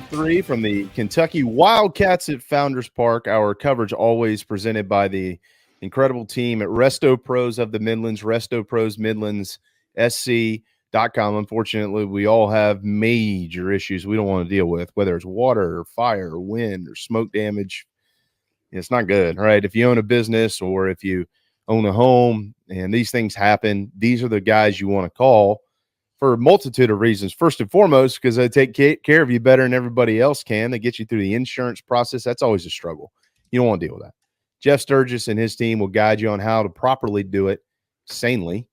3 from the Kentucky Wildcats at Founders Park. Our coverage always presented by the incredible team at NestoPros of the Midlands, NestoPros Midlands SC.com. Unfortunately, we all have major issues we don't want to deal with, whether it's water or fire or wind or smoke damage. It's not good, right? If you own a business or if you own a home and these things happen, these are the guys you want to call for a multitude of reasons. First and foremost, because they take care of you better than everybody else can. They get you through the insurance process. That's always a struggle. You don't want to deal with that. Jeff Sturgis and his team will guide you on how to properly do it sanely,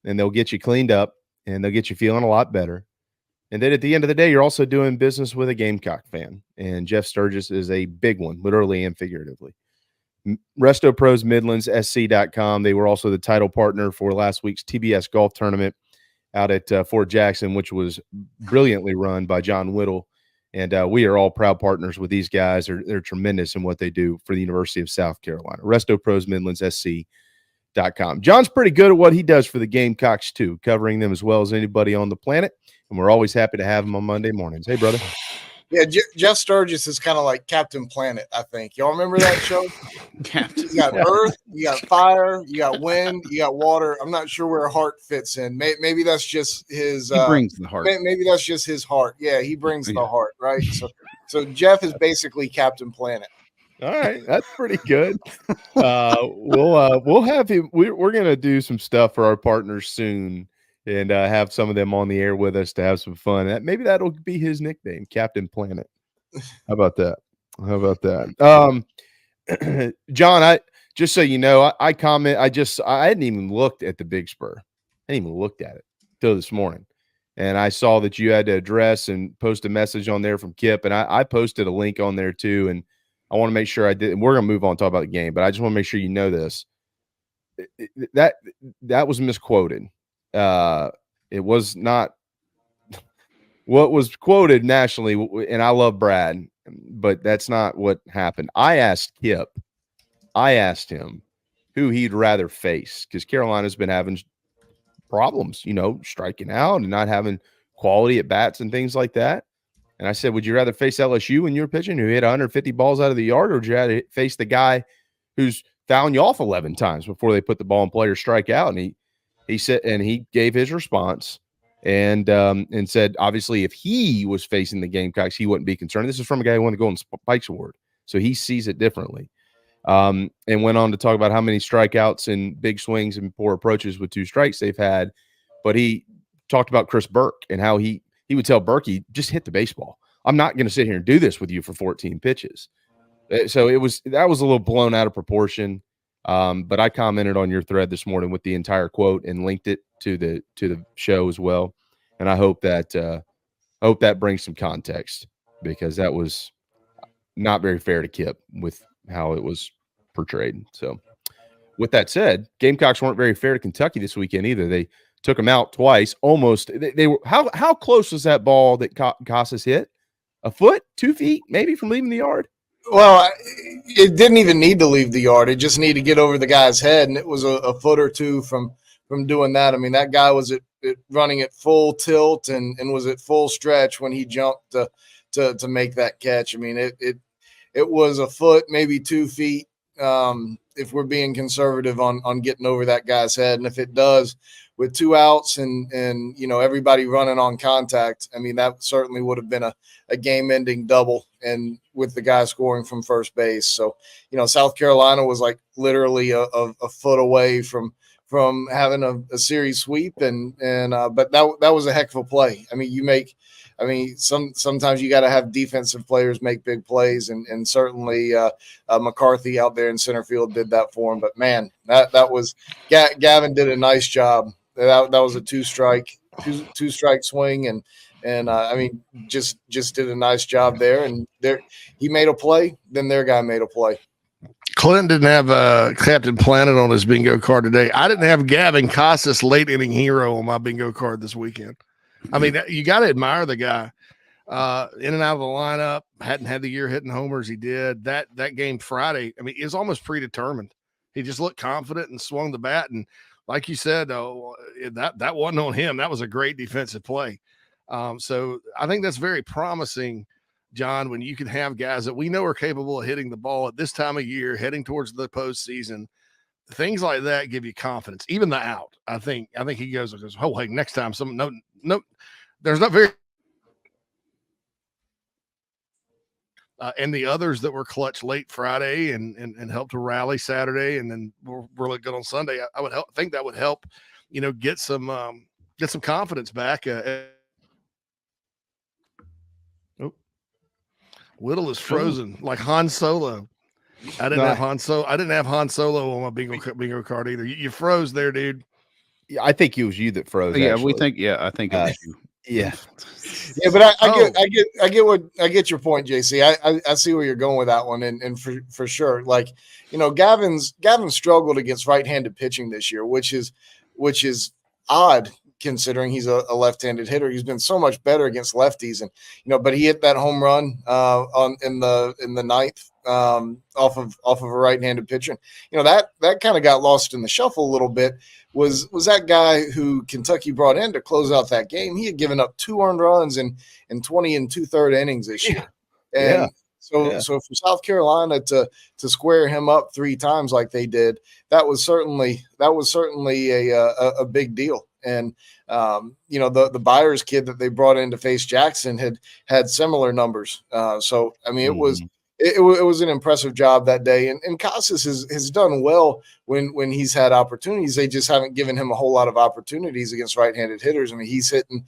and they'll get you cleaned up, and they'll get you feeling a lot better. And then at the end of the day, you're also doing business with a Gamecock fan, and Jeff Sturgis is a big one, literally and figuratively. NestoPros Midlands SC.com. They were also the title partner for last week's TBS golf tournament out at Fort Jackson, which was brilliantly run by John Whittle. And we are all proud partners with these guys. They're tremendous in what they do for the University of South Carolina. NestoPros Midlands SC.com. John's pretty good at what he does for the Gamecocks, too, covering them as well as anybody on the planet. And we're always happy to have him on Monday mornings. Hey, brother. Yeah, Jeff Sturgis is kind of like Captain Planet, I think. Y'all remember that show? You got earth, you got fire, you got wind, you got water. I'm not sure where heart fits in. Maybe that's just his. He brings the heart. Maybe that's just his heart. Yeah, he brings the heart, right? So Jeff is basically Captain Planet. All right, that's pretty good. We'll have him. We're gonna do some stuff for our partners soon. And have some of them on the air with us to have some fun. Maybe that'll be his nickname, Captain Planet. How about that? John, I just so you know, I hadn't even looked at the Big Spur. I hadn't even looked at it till this morning. And I saw that you had to address and post a message on there from Kip. And I posted a link on there too. And I want to make sure I did. And we're going to move on and talk about the game. But I just want to make sure you know this. That was misquoted. It was not what was quoted nationally, and I love Brad, but that's not what happened. I asked Kip, who he'd rather face, because Carolina's been having problems, striking out and not having quality at bats and things like that. And I said, would you rather face LSU when you were pitching, who hit 150 balls out of the yard, or would you rather face the guy who's fouling you off 11 times before they put the ball in play or strike out? And he said, and he gave his response and said, obviously, if he was facing the Gamecocks, he wouldn't be concerned. This is from a guy who won the Golden Spikes Award, so he sees it differently. And went on to talk about how many strikeouts and big swings and poor approaches with 2 strikes they've had. But he talked about Chris Burke and how he would tell Berkey, just hit the baseball. I'm not going to sit here and do this with you for 14 pitches. So that was a little blown out of proportion. But I commented on your thread this morning with the entire quote and linked it to the show as well. And I hope that brings some context, because that was not very fair to Kip with how it was portrayed. So with that said, Gamecocks weren't very fair to Kentucky this weekend either. They took them out twice. Almost. They were how close was that ball that Casas hit? A foot, 2 feet, maybe, from leaving the yard? Well, it didn't even need to leave the yard. It just needed to get over the guy's head, and it was a foot or two from doing that. I mean, that guy was running at full tilt and was at full stretch when he jumped to make that catch. I mean, it was a foot, maybe 2 feet, if we're being conservative on getting over that guy's head. And if it does, with 2 outs and everybody running on contact, I mean, that certainly would have been a game-ending double, and with the guy scoring from first base. So, South Carolina was like literally a foot away from having a series sweep, but that was a heck of a play. I mean, sometimes you got to have defensive players make big plays, and certainly McCarthy out there in center field did that for him. But man, that was Gavin did a nice job. That was a two strike swing, and I mean, just did a nice job there. And he made a play, then their guy made a play. Clint didn't have Captain Planet on his bingo card today. I didn't have Gavin Casas late inning hero on my bingo card this weekend. I mean, you got to admire the guy. In and out of the lineup, hadn't had the year hitting homers he did. That game Friday, I mean, it was almost predetermined. He just looked confident and swung the bat. And like you said, that wasn't on him. That was a great defensive play. So I think that's very promising John, when you can have guys that we know are capable of hitting the ball at this time of year, heading towards the postseason, things like that give you confidence. Even the out, I think he goes, oh, hey, next time, no, there's not very. And the others that were clutch late Friday and helped to rally Saturday, and then were really good on Sunday. I would think that would help, get some confidence back. Whittle is frozen like Han Solo. I didn't have Han Solo on my bingo card either. You froze there, dude. Yeah, I think it was you that froze. Yeah, actually. I think it was you. Yeah, but I get your point, JC. I see where you're going with that one, and for sure, like Gavin struggled against right-handed pitching this year, which is odd considering he's a left-handed hitter. He's been so much better against lefties, and but he hit that home run in the ninth off of a right-handed pitcher. That kind of got lost in the shuffle a little bit. Was that guy who Kentucky brought in to close out that game? He had given up 2 earned runs in 20 2/3 innings this year. And so for South Carolina to square him up 3 times like they did, that was certainly a big deal. And the Byers kid that they brought in to face Jackson had similar numbers. So I mean, it was an impressive job that day, and Casas has done well when he's had opportunities. They just haven't given him a whole lot of opportunities against right-handed hitters. I mean, he's hitting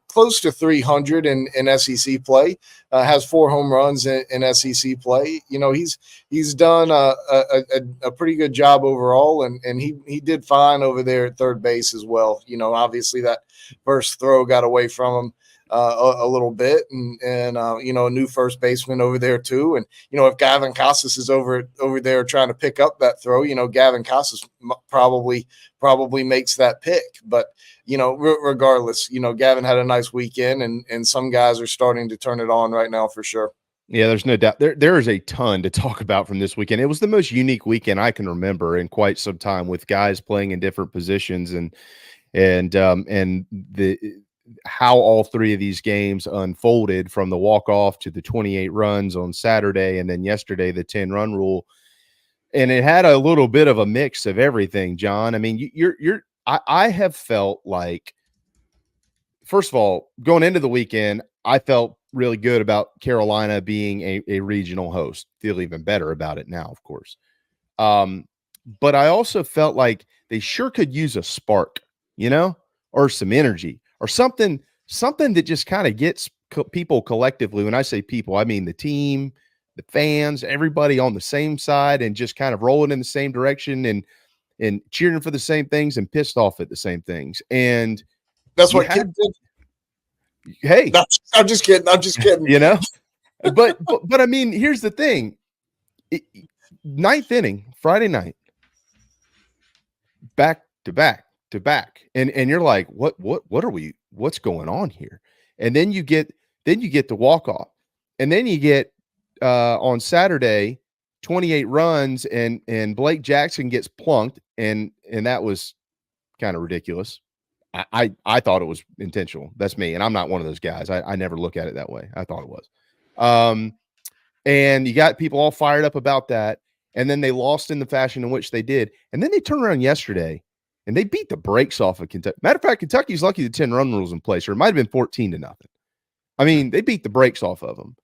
close to 300 in SEC play, has 4 home runs in SEC play. He's done a pretty good job overall, and he did fine over there at third base as well. Obviously that first throw got away from him a little bit, and a new first baseman over there too. And if Gavin Casas is over there trying to pick up that throw, Gavin Casas probably makes that pick. But regardless, Gavin had a nice weekend, and some guys are starting to turn it on right now for sure. Yeah, there's no doubt. There is a ton to talk about from this weekend. It was the most unique weekend I can remember in quite some time, with guys playing in different positions and how all 3 of these games unfolded, from the walk-off to the 28 runs on Saturday, and then yesterday the 10-run rule. And it had a little bit of a mix of everything, John. I mean, I have felt like, first of all, going into the weekend, I felt really good about Carolina being a regional host. Feel even better about it now, of course. But I also felt like they sure could use a spark, or some energy, or something that just kind of gets people collectively. When I say people, I mean the team, the fans, everybody on the same side, and just kind of rolling in the same direction and cheering for the same things and pissed off at the same things. And that's what Kid did. Hey, I'm just kidding. But I mean, here's the thing. 9th inning, Friday night, back to back. And you're like, what's going on here? And then you get the walk-off, and then you get on Saturday 28 runs, and Blake Jackson gets plunked, and that was kind of ridiculous. I thought it was intentional. That's me, and I'm not one of those guys. I never look at it that way. I thought it was. And you got people all fired up about that, and then they lost in the fashion in which they did, and then they turned around yesterday and they beat the brakes off of Kentucky. Matter of fact, Kentucky's lucky the 10-run rule's in place, or it might have been 14-0. I mean, they beat the brakes off of them.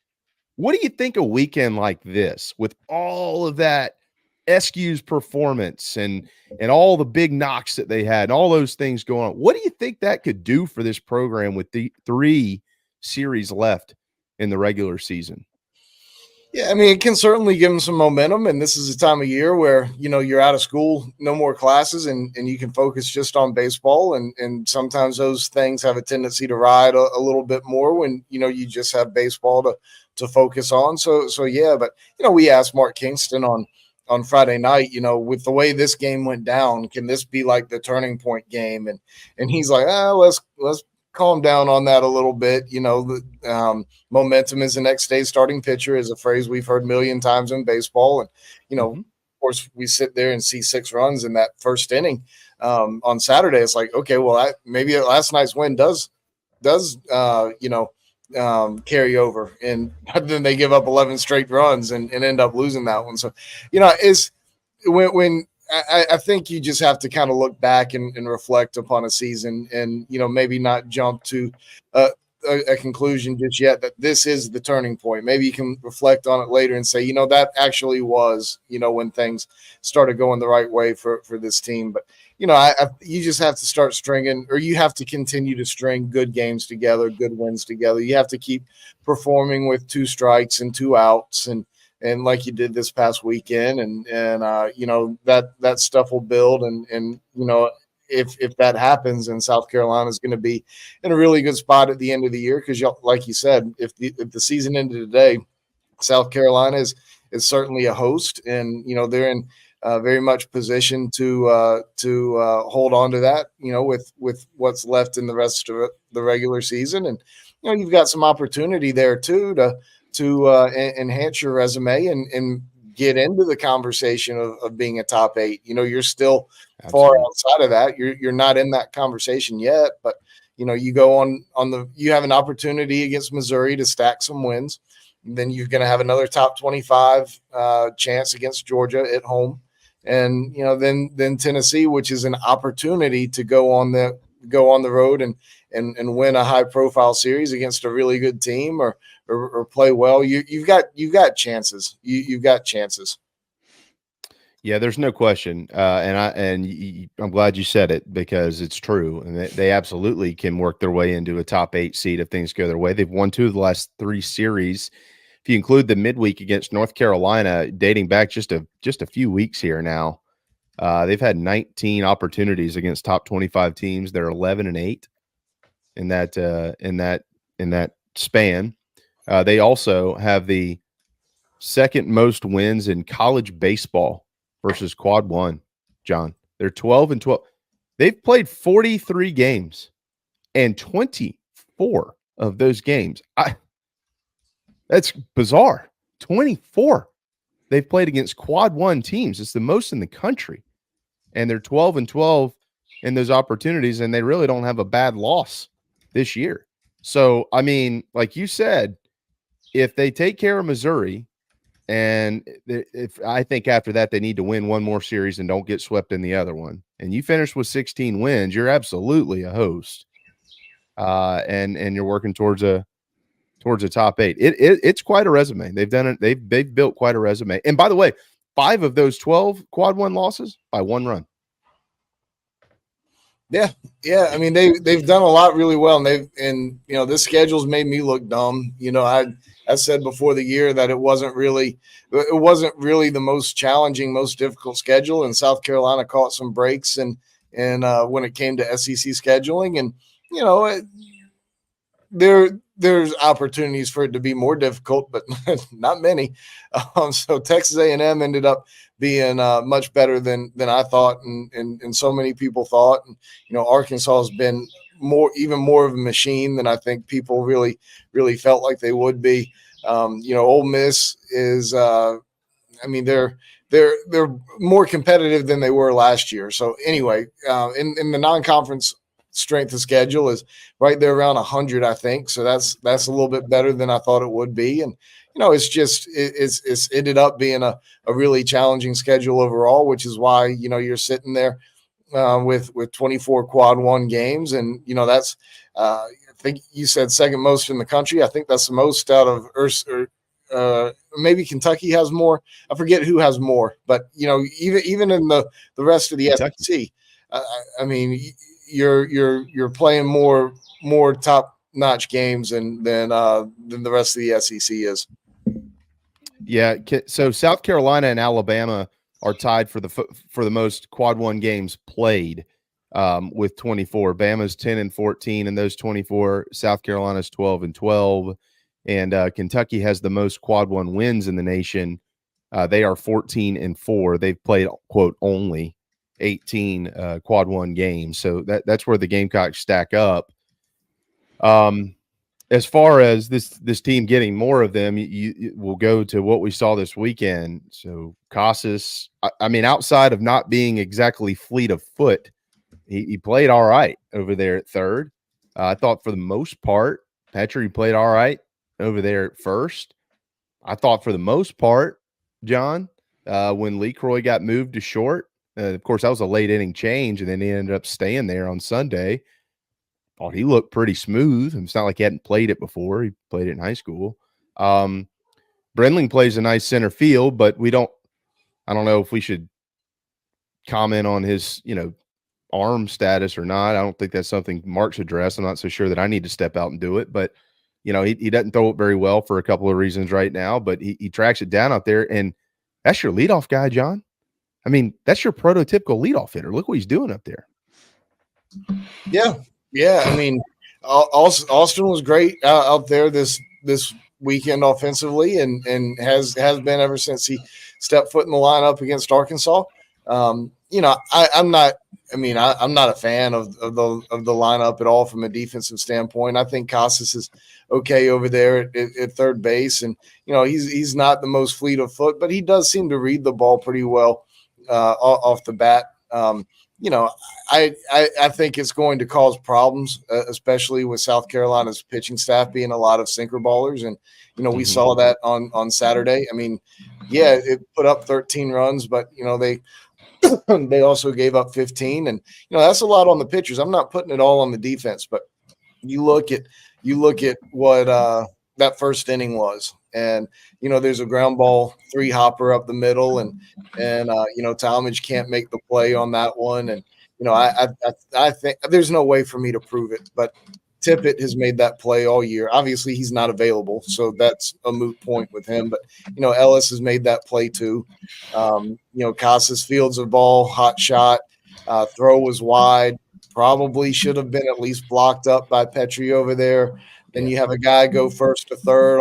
What do you think a weekend like this, with all of that SQ's performance and all the big knocks that they had and all those things going on, what do you think that could do for this program with the 3 series left in the regular season? Yeah, I mean, it can certainly give them some momentum, and this is a time of year where, you're out of school, no more classes, and you can focus just on baseball, and sometimes those things have a tendency to ride a little bit more when, you just have baseball to focus on. So yeah, but, we asked Mark Kingston on Friday night, with the way this game went down, can this be like the turning point game? And he's like, let's calm down on that a little bit. Momentum is the next day's starting pitcher is a phrase we've heard a million times in baseball. And, of course, we sit there and see 6 runs in that first inning on Saturday. It's like, okay, well, maybe last night's win does carry over, and then they give up 11 straight runs and end up losing that one. So, is when I think you just have to kind of look back and reflect upon a season, and maybe not jump to a conclusion just yet that this is the turning point. Maybe you can reflect on it later and say, that actually was, when things started going the right way for this team. But you just have to start stringing, or you have to continue to string good games together, good wins together. You have to keep performing with 2 strikes and 2 outs, and like you did this past weekend, and that stuff will build, and if that happens, then South Carolina is going to be in a really good spot at the end of the year, because like you said, if the season ended today, South Carolina is certainly a host, and they're in very much position to hold on to that, with what's left in the rest of the regular season. And you've got some opportunity there too to enhance your resume and get into the conversation of being a top 8. You're still far outside of that. You're not in that conversation yet, but you go you have an opportunity against Missouri to stack some wins. And then you're going to have another top 25 chance against Georgia at home, and then Tennessee, which is an opportunity to go on the road and win a high profile series against a really good team, or play well. You've got chances. You've got chances. Yeah, there's no question. I'm glad you said it, because it's true. And they absolutely can work their way into a top 8 seed if things go their way. They've won 2 of the last 3 series. If you include the midweek against North Carolina, dating back just a few weeks here now, they've had 19 opportunities against top 25 teams. They're 11-8 in that span. They also have the second most wins in college baseball versus quad 1, John. They're 12-12. They've played 43 games, and 24 of those games, that's bizarre. 24 they've played against quad 1 teams. It's the most in the country, and they're 12-12 in those opportunities, and they really don't have a bad loss this year. So, I mean, like you said, if they take care of Missouri, and if I think after that they need to win one more series and don't get swept in the other one, and you finish with 16 wins, you're absolutely a host, and you're working towards a top 8. It's quite a resume. They've done it. They've built quite a resume. And by the way, 5 of those 12 quad 1 losses by 1 run. Yeah. I mean, they've done a lot really well, and this schedule's made me look dumb. I said before the year that it wasn't really the most challenging, most difficult schedule, and South Carolina caught some breaks and when it came to SEC scheduling, and there's opportunities for it to be more difficult, but not many. So Texas A&M ended up being much better than I thought, and so many people thought. And Arkansas has been even more of a machine than I think people really felt like they would be. Ole Miss is they're more competitive than they were last year. So anyway, in the non-conference strength of schedule is right there around 100, I think. So that's a little bit better than I thought it would be. And it's ended up being a really challenging schedule overall, which is why you're sitting there with 24 quad 1 games, and that's I think you said second most in the country. I think that's the most out of maybe Kentucky has more. I forget who has more, but even in the rest of the SEC, I mean, you're playing more top notch games than the rest of the SEC is. Yeah. So South Carolina and Alabama are tied for the most quad 1 games played, with 24. Bama's 10-14 in those 24. South Carolina's 12-12, and Kentucky has the most quad 1 wins in the nation. They are 14-4. They've played, quote, only 18 quad 1 games. So that's where the Gamecocks stack up. As far as this team getting more of them, you will go to what we saw this weekend. So Casas, I mean, outside of not being exactly fleet of foot, he played all right over there at third. I thought for the most part Petrie played all right over there at first. I thought for the most part, John, when LeCroy got moved to short, of course, that was a late inning change, and then he ended up staying there on Sunday. Thought he looked pretty smooth. It's not like he hadn't played it before. He played it in high school. Brenling plays a nice center field, but I don't know if we should comment on his, arm status or not. I don't think that's something Mark's addressed. I'm not so sure that I need to step out and do it, but he doesn't throw it very well for a couple of reasons right now, but he tracks it down out there, and that's your leadoff guy, John. I mean, that's your prototypical leadoff hitter. Look what he's doing up there. Yeah. I mean, Austin was great out there this weekend offensively, and has been ever since he stepped foot in the lineup against Arkansas. I'm not a fan of the lineup at all from a defensive standpoint. I think Casas is okay over there at third base, and he's not the most fleet of foot, but he does seem to read the ball pretty well off the bat. I think it's going to cause problems, especially with South Carolina's pitching staff being a lot of sinker ballers, and we saw that on Saturday. I mean, yeah, it put up 13 runs, but they also gave up 15, and that's a lot on the pitchers. I'm not putting it all on the defense, but you look at what that first inning was, and there's a ground ball 3-hopper up the middle, and Talmadge can't make the play on that one, and I think there's no way for me to prove it, but Tippett has made that play all year. Obviously, he's not available, so that's a moot point with him. But Ellis has made that play too. Casas fields a ball, hot shot, throw was wide. Probably should have been at least blocked up by Petrie over there. Then you have a guy go first to third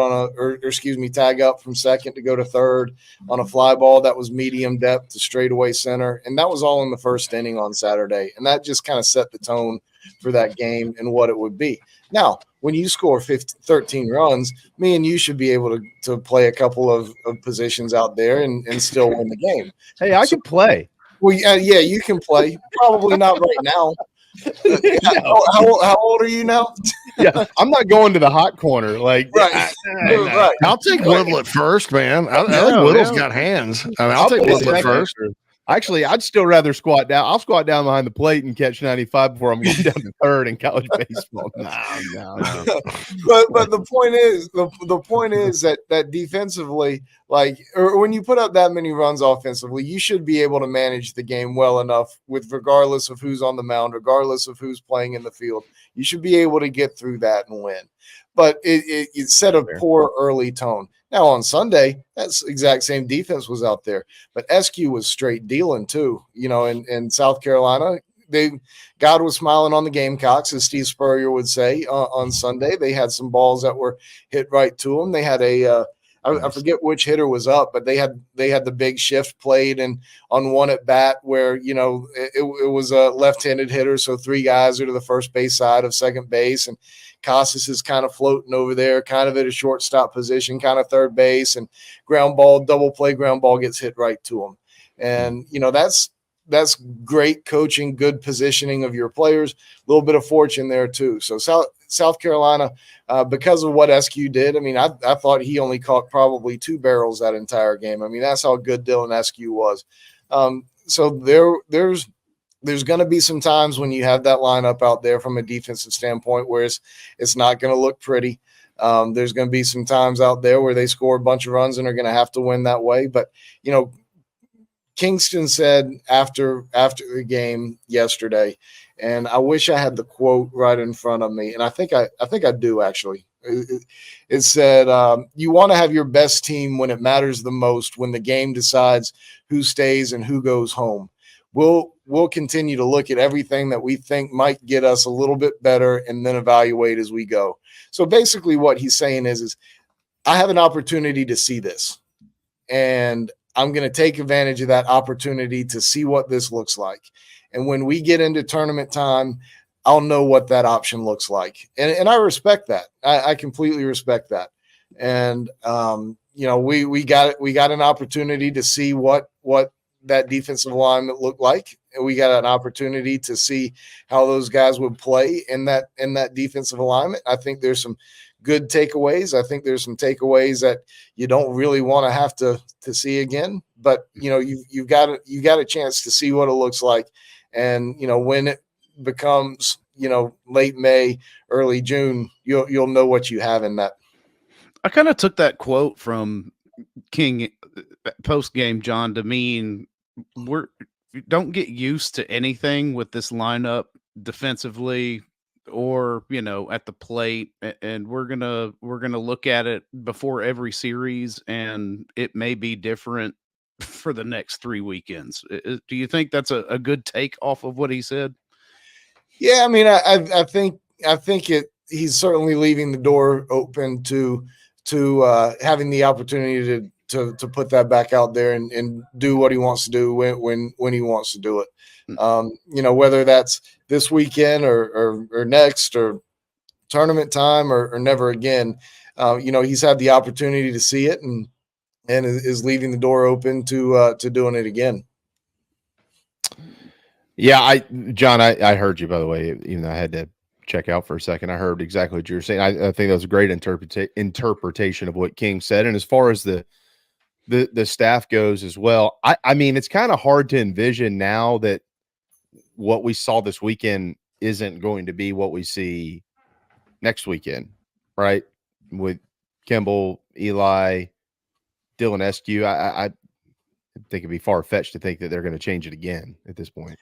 tag up from second to go to third on a fly ball that was medium depth to straightaway center, and that was all in the first inning on Saturday. And that just kind of set the tone for that game and what it would be. Now, when you score 13 runs, me and you should be able to play a couple of positions out there and still win the game. Hey, I can play. Well, yeah, you can play. Probably not right now. How old are you now? Yeah, I'm not going to the hot corner. Like, right. Right. I'll take Whittle at first, man. I think Whittle's got hands. I'll take Whittle at first. Actually, I'd still rather squat down. I'll squat down behind the plate and catch 95 before I'm going down to third in college baseball. No. But the point is that defensively, or when you put up that many runs offensively, you should be able to manage the game well enough regardless of who's on the mound, regardless of who's playing in the field. You should be able to get through that and win. But it set a poor early tone. Now on Sunday, that's exact same defense was out there, but SQ was straight dealing too. In South Carolina, God was smiling on the Gamecocks, as Steve Spurrier would say on Sunday. They had some balls that were hit right to them. They had I forget which hitter was up, but they had the big shift played and on one at bat where it was a left-handed hitter, so 3 guys are to the first base side of second base, and Casas is kind of floating over there, kind of at a shortstop position, kind of third base, and ground ball, double play ground ball gets hit right to him. And, that's great coaching, good positioning of your players, a little bit of fortune there too. So South Carolina, because of what SQ did, I mean, I thought he only caught probably 2 barrels that entire game. I mean, that's how good Dylan SQ was. So there's going to be some times when you have that lineup out there from a defensive standpoint where it's not going to look pretty. There's going to be some times out there where they score a bunch of runs and are going to have to win that way. But, Kingston said after the game yesterday, and I wish I had the quote right in front of me, and I think I do actually. It said, you want to have your best team when it matters the most, when the game decides who stays and who goes home. We'll continue to look at everything that we think might get us a little bit better and then evaluate as we go. So basically what he's saying is I have an opportunity to see this, and I'm going to take advantage of that opportunity to see what this looks like. And when we get into tournament time, I'll know what that option looks like. And I respect that. I completely respect that. And, we got an opportunity to see what that defensive alignment looked like. And we got an opportunity to see how those guys would play in that defensive alignment. I think there's some good takeaways. I think there's some takeaways that you don't really want to have to see again. But you've got a chance to see what it looks like, and when it becomes late May, early June, you'll know what you have in that. I kind of took that quote from King post game, John, to mean don't get used to anything with this lineup defensively or at the plate, and we're gonna look at it before every series, and it may be different for the next 3 weekends. Do you think that's a good take off of what he said? Yeah, I mean, I think he's certainly leaving the door open to having the opportunity to put that back out there and do what he wants to do when he wants to do it. Whether that's this weekend or next or tournament time or never again, he's had the opportunity to see it and is leaving the door open to doing it again. Yeah, John, I heard you, by the way, even though I had to check out for a second. I heard exactly what you were saying. I think that was a great interpretation of what King said. And as far as the staff goes as well, I mean, it's kind of hard to envision now that what we saw this weekend isn't going to be what we see next weekend, right? With Kimball, Eli, Dylan Eskew, I think it'd be far-fetched to think that they're going to change it again at this point.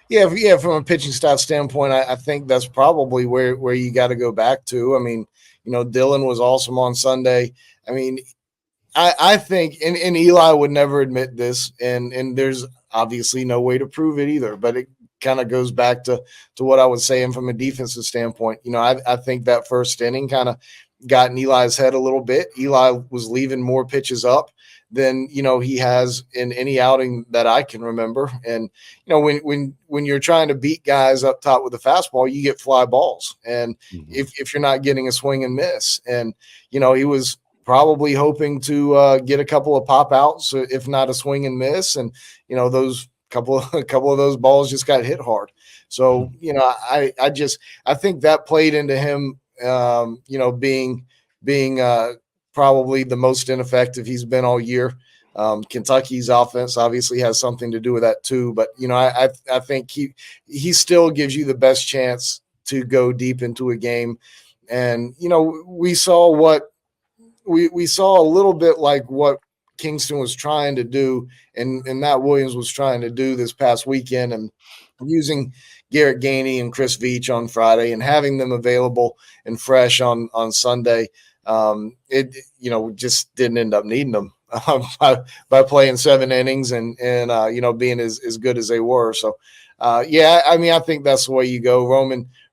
Yeah, from a pitching staff standpoint, I think that's probably where you got to go back to. I mean, Dylan was awesome on Sunday. I mean, I think, and Eli would never admit this, and there's obviously no way to prove it either, but it kind of goes back to what I was saying from a defensive standpoint. I think that first inning kind of got in Eli's head a little bit. Eli was leaving more pitches up than he has in any outing that I can remember. And when you're trying to beat guys up top with a fastball, you get fly balls. And if you're not getting a swing and miss, and he was probably hoping to get a couple of pop outs, if not a swing and miss, and those couple of those balls just got hit hard. So I think that played into him being probably the most ineffective he's been all year. Kentucky's offense obviously has something to do with that too, but I think he still gives you the best chance to go deep into a game. And we saw we saw a little bit like what Kingston was trying to do and Matt Williams was trying to do this past weekend, and using Garrett Gainey and Chris Veach on Friday and having them available and fresh on Sunday. It just didn't end up needing them by playing 7 innings and being as good as they were. So I mean, I think that's the way you go.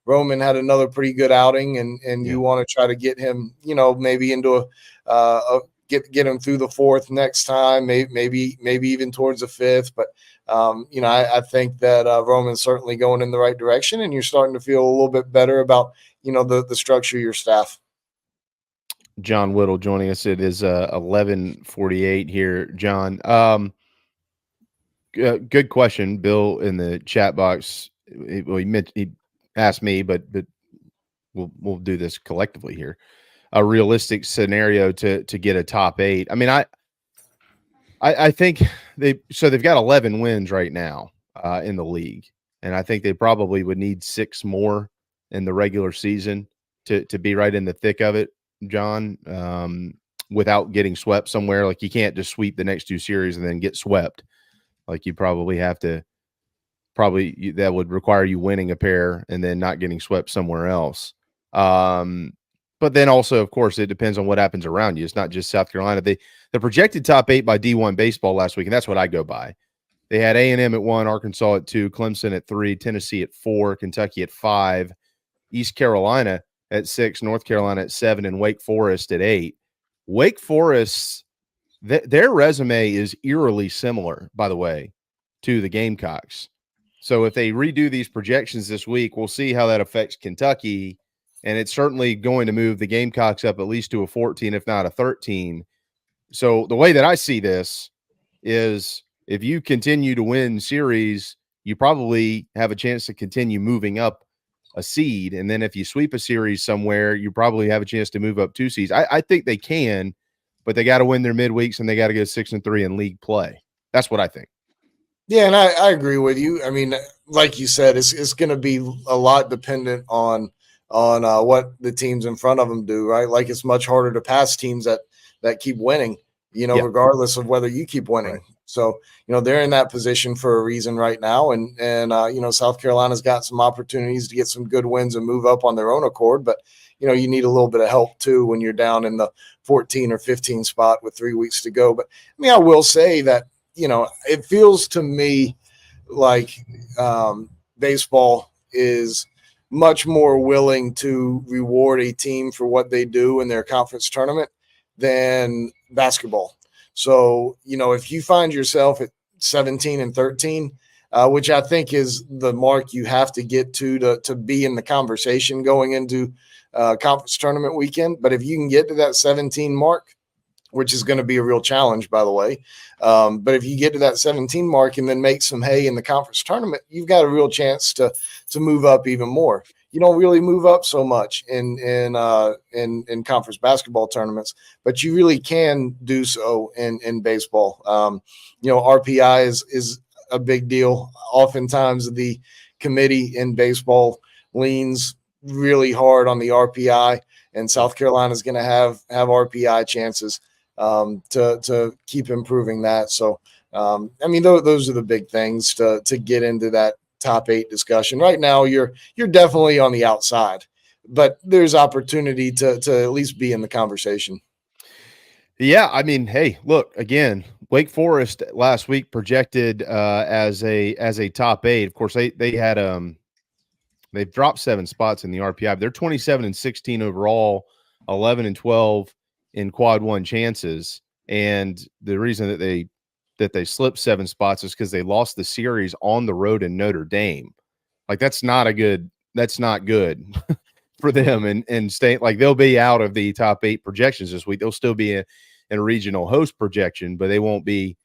Roman had another pretty good outing, and you want to try to get him maybe into get him through the 4th next time, maybe even towards the 5th. But I think that Roman's certainly going in the right direction, and you're starting to feel a little bit better about the structure of your staff. John Whittle joining us. It is 11:48 here, John. Good question, Bill, in the chat box. He asked me, but we'll do this collectively here. A realistic scenario to get a top 8. I mean, I think they've got 11 wins right now in the league, and I think they probably would need 6 more in the regular season to be right in the thick of it, John, without getting swept somewhere. Like, you can't just sweep the next 2 series and then get swept. Like, you probably have to that would require you winning a pair and then not getting swept somewhere else. But then also, of course, it depends on what happens around you. It's not just South Carolina. The projected top 8 by D1 baseball last week, and that's what I go by. They had A&M at 1, Arkansas at 2, Clemson at 3, Tennessee at 4, Kentucky at 5, East Carolina at 6, North Carolina at 7, and Wake Forest at 8. Wake Forest, their resume is eerily similar, by the way, to the Gamecocks. So if they redo these projections this week, we'll see how that affects Kentucky. And it's certainly going to move the Gamecocks up at least to a 14, if not a 13. So the way that I see this is if you continue to win series, you probably have a chance to continue moving up a seed. And then if you sweep a series somewhere, you probably have a chance to move up 2 seeds. I think they can, but they got to win their midweeks and they got to go 6-3 in league play. That's what I think. Yeah, and I agree with you. I mean, like you said, it's going to be a lot dependent on what the teams in front of them do, right? Like it's much harder to pass teams that keep winning, regardless of whether you keep winning. Right. So, they're in that position for a reason right now. And South Carolina's got some opportunities to get some good wins and move up on their own accord. But, you need a little bit of help too when you're down in the 14 or 15 spot with 3 weeks to go. But I mean, I will say that, it feels to me like baseball is much more willing to reward a team for what they do in their conference tournament than basketball. So, if you find yourself at 17-13, which I think is the mark you have to get to be in the conversation going into conference tournament weekend. But if you can get to that 17 mark, which is going to be a real challenge, by the way. But if you get to that 17 mark and then make some hay in the conference tournament, you've got a real chance to move up even more. You don't really move up so much in conference basketball tournaments, but you really can do so in baseball. RPI is a big deal. Oftentimes the committee in baseball leans really hard on the RPI, and South Carolina is going to have RPI chances to keep improving that. So, those are the big things to get into that top 8 discussion. Right now, you're definitely on the outside, but there's opportunity to at least be in the conversation. Yeah, I mean, hey, look, again, Wake Forest last week projected as a top 8. Of course, they had they've dropped 7 spots in the RPI. But they're 27-16 overall, 11-12 in quad 1 chances. And the reason that they slipped 7 spots is because they lost the series on the road in Notre Dame. Like that's not good for them and stay like they'll be out of the top 8 projections this week. They'll still be in a regional host projection, but they won't be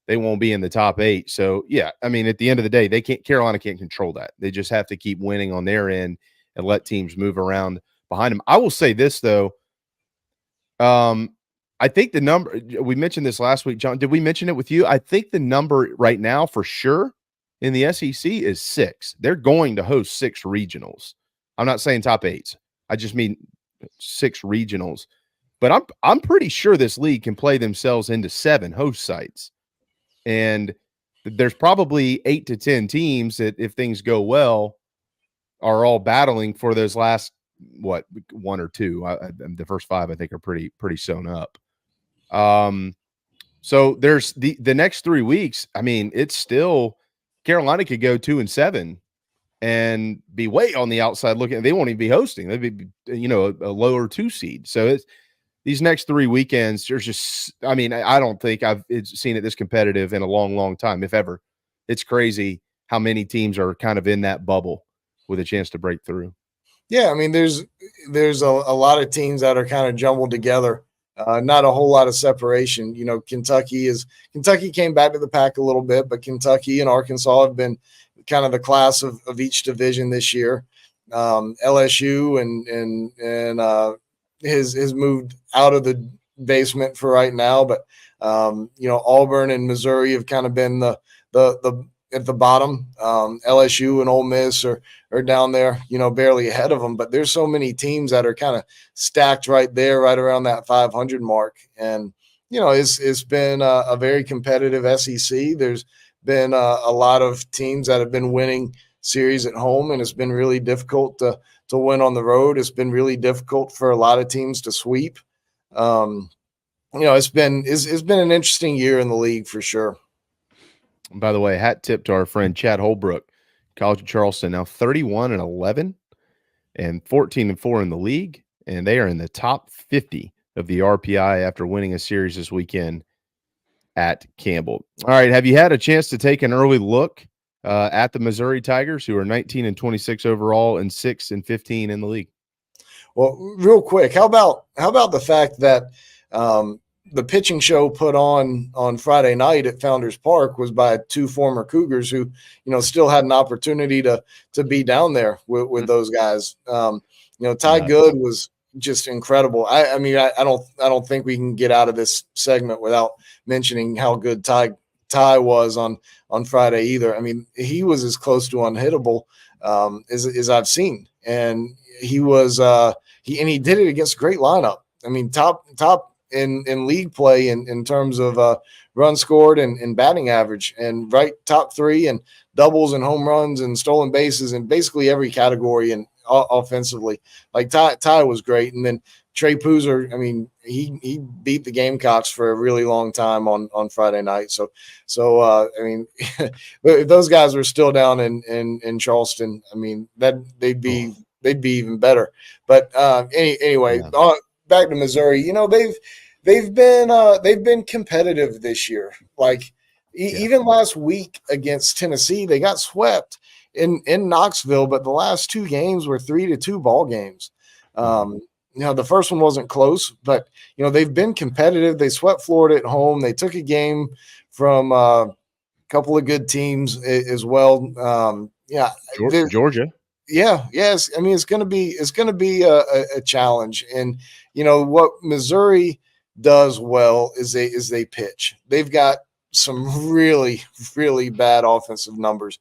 in the top 8. So yeah, I mean, at the end of the day, Carolina can't control that. They just have to keep winning on their end and let teams move around behind them. I will say this though. I think the number, we mentioned this last week, John, did we mention it with you? I think the number right now for sure in the SEC is 6. They're going to host 6 regionals. I'm not saying top 8s. I just mean 6 regionals. But I'm pretty sure this league can play themselves into 7 host sites. And there's probably 8 to 10 teams that, if things go well, are all battling for those last, 1 or 2. The first 5, I think, are pretty sewn up. So there's the next 3 weeks. I mean, it's still Carolina could go 2-7 and be way on the outside looking. They won't even be hosting. They'd be, a lower 2 seed. So it's these next 3 weekends. There's just, I mean, I don't think I've seen it this competitive in a long, long time, if ever. It's crazy how many teams are kind of in that bubble with a chance to break through. Yeah, I mean, there's a lot of teams that are kind of jumbled together. Not a whole lot of separation. Kentucky came back to the pack a little bit, but Kentucky and Arkansas have been kind of the class of each division this year. LSU and has moved out of the basement for right now, but Auburn and Missouri have kind of been the at the bottom. LSU and Ole Miss are down there, barely ahead of them. But there's so many teams that are kind of stacked right there, right around that 500 mark. And, it's been a very competitive SEC. There's been a lot of teams that have been winning series at home, and it's been really difficult to win on the road. It's been really difficult for a lot of teams to sweep. It's been an interesting year in the league for sure. By the way, hat tip to our friend Chad Holbrook, College of Charleston, now 31-11 and 14-4 in the league, and they are in the top 50 of the RPI after winning a series this weekend at Campbell. All right, have you had a chance to take an early look at the Missouri Tigers, who are 19-26 overall and 6-15 in the league? Well, real quick, how about the fact that the pitching show put on Friday night at Founders Park was by two former Cougars who, still had an opportunity to be down there with those guys. Ty Good was just incredible. I mean, I don't think we can get out of this segment without mentioning how good Ty was on Friday either. I mean, he was as close to unhittable as I've seen, and he was he did it against a great lineup. I mean, top in league play in terms of runs scored and batting average, and right top three and doubles and home runs and stolen bases and basically every category and offensively. Like Ty was great, and then Trey Poozer, I mean, he beat the Gamecocks for a really long time on Friday night. So I mean, if those guys were still down in Charleston, I mean, that they'd be even better. But anyway, back to Missouri. They've been competitive this year. Like even last week against Tennessee, they got swept in Knoxville, but the last two games were 3-2 ball games. The first one wasn't close, but they've been competitive. They swept Florida at home. They took a game from a couple of good teams as well. Georgia. Yeah. Yes. I mean, it's going to be a challenge. And, what Missouri does well is they pitch. They've got some really, really bad offensive numbers.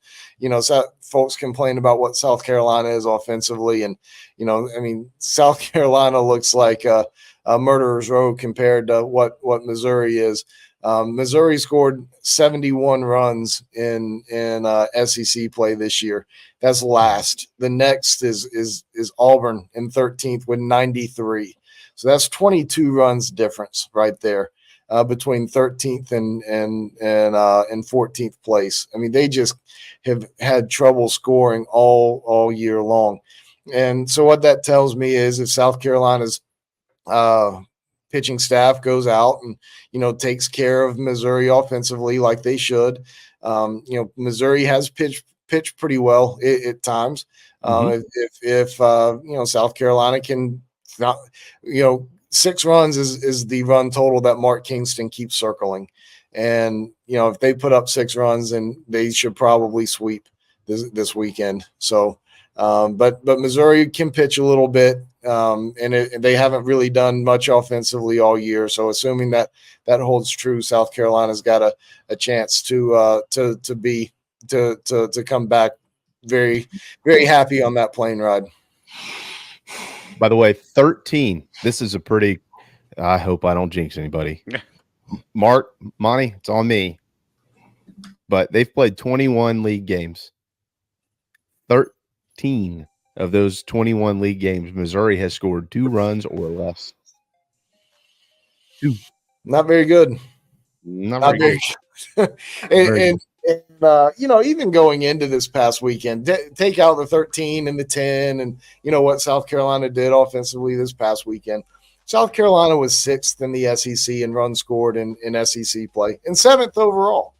So folks complain about what South Carolina is offensively. And, I mean, South Carolina looks like a murderer's row compared to what Missouri is. Missouri scored 71 runs in SEC play this year. That's last. The next is Auburn in 13th with 93. So that's 22 runs difference right there between 13th and 14th place. I mean, they just have had trouble scoring all year long. And so what that tells me is if South Carolina's pitching staff goes out and, takes care of Missouri offensively like they should. Missouri has pitched pretty well at times. If South Carolina can, 6 runs is the run total that Mark Kingston keeps circling. And, if they put up 6 runs, then they should probably sweep this weekend. So, but Missouri can pitch a little bit. And they haven't really done much offensively all year. So assuming that holds true, South Carolina's got a chance to come back very, very happy on that plane ride. By the way, 13. This is a pretty – I hope I don't jinx anybody. Monty, it's on me. But they've played 21 league games. 13 of those 21 league games, Missouri has scored 2 runs or less. 2. Not very good. Not very good. And even going into this past weekend, take out the 13 and the 10 and, what South Carolina did offensively this past weekend. South Carolina was 6th in the SEC in runs scored in SEC play and 7th overall.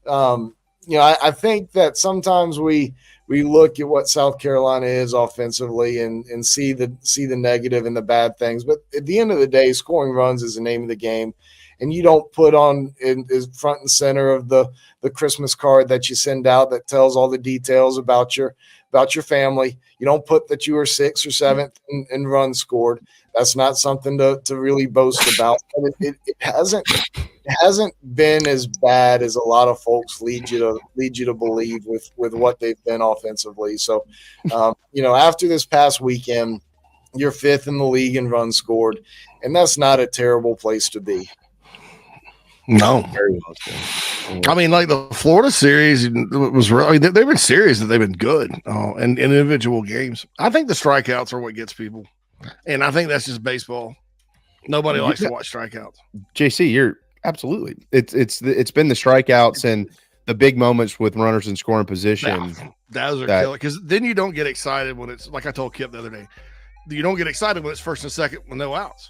I think that sometimes we look at what South Carolina is offensively and see the negative and the bad things. But at the end of the day, scoring runs is the name of the game. And you don't put on in front and center of the Christmas card that you send out that tells all the details about your family. You don't put that you were 6th or 7th in runs scored. That's not something to really boast about. But it hasn't been as bad as a lot of folks lead you to believe with what they've been offensively. So, after this past weekend, you're 5th in the league in runs scored, and that's not a terrible place to be. No, I mean, like the Florida series was really, they've been serious that they've been good in individual games. I think the strikeouts are what gets people, and I think that's just baseball. Nobody likes to watch strikeouts. JC, you're absolutely. It's been the strikeouts and the big moments with runners in scoring position. Those are killer because then you don't get excited when it's like I told Kip the other day. You don't get excited when it's 1st and 2nd with no outs.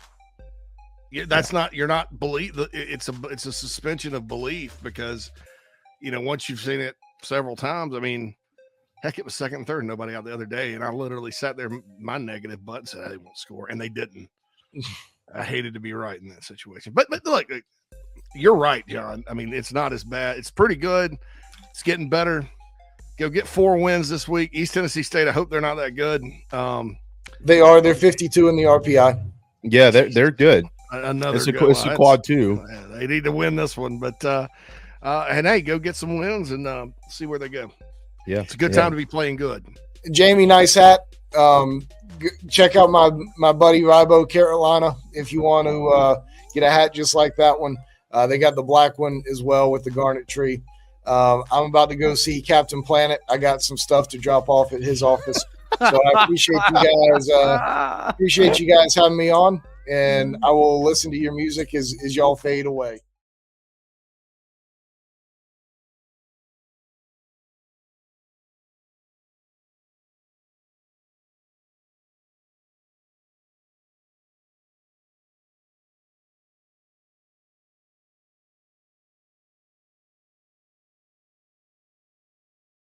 You're not believe. It's a suspension of belief because, once you've seen it several times, I mean, heck, it was 2nd and 3rd, nobody out the other day. And I literally sat there, my negative butt said they won't score and they didn't. I hated to be right in that situation. But look, you're right, John. I mean, it's not as bad. It's pretty good. It's getting better. Go get 4 wins this week. East Tennessee State, I hope they're not that good. They are. They're 52 in the RPI. Yeah, they're good. Another It's a good quad 2. They need to win this one. But, and hey, go get some wins and see where they go. Yeah. It's a good time to be playing good. Jamie, nice hat. Check out my buddy Ribo Carolina if you want to get a hat just like that one. They got the black one as well with the garnet tree. I'm about to go see Captain Planet. I got some stuff to drop off at his office. So I appreciate you guys. Appreciate you guys having me on, and I will listen to your music as y'all fade away.